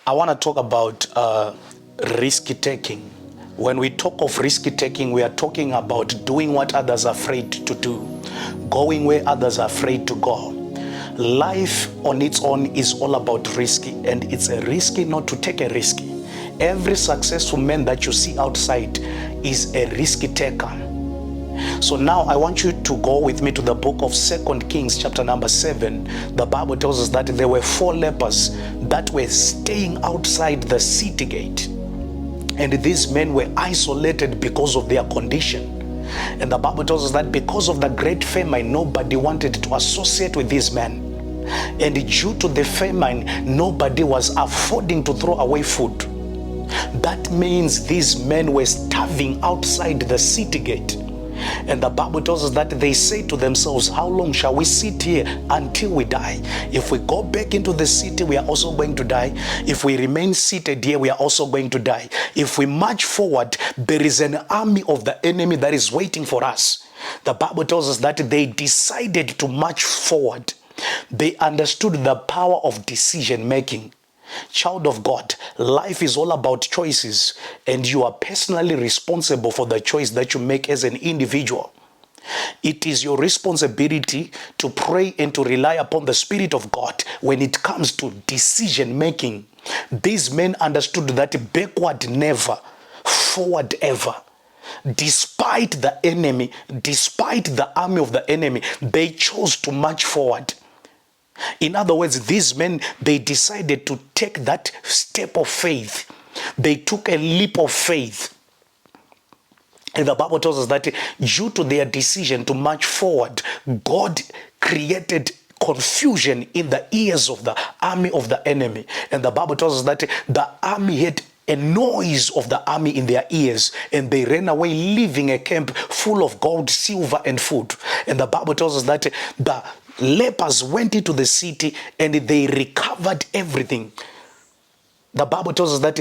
I want to talk about risk taking. When we talk of risk taking, we are talking about doing what others are afraid to do, going where others are afraid to go. Life on its own is all about risky, and it's a risky not to take a risk. Every successful man that you see outside is a risk taker. So now I want you to go with me to the book of 2 Kings chapter number 7. The Bible tells us that there were 4 lepers that were staying outside the city gate. And these men were isolated because of their condition. And the Bible tells us that because of the great famine, nobody wanted to associate with these men. And due to the famine, nobody was affording to throw away food. That means these men were starving outside the city gate. And the Bible tells us that they say to themselves, how long shall we sit here until we die? If we go back into the city, we are also going to die. If we remain seated here, we are also going to die. If we march forward, there is an army of the enemy that is waiting for us. The Bible tells us that they decided to march forward. They understood the power of decision making. Child of God, life is all about choices, and you are personally responsible for the choice that you make as an individual. It is your responsibility to pray and to rely upon the Spirit of God when it comes to decision making. These men understood that backward never, forward ever. Despite the enemy, despite the army of the enemy, they chose to march forward. In other words, these men, they decided to take that step of faith. They took a leap of faith. And the Bible tells us that due to their decision to march forward, God created confusion in the ears of the army of the enemy. And the Bible tells us that the army had a noise of the army in their ears, and they ran away, leaving a camp full of gold, silver, and food. And the Bible tells us that the lepers went into the city and they recovered everything. The Bible tells us that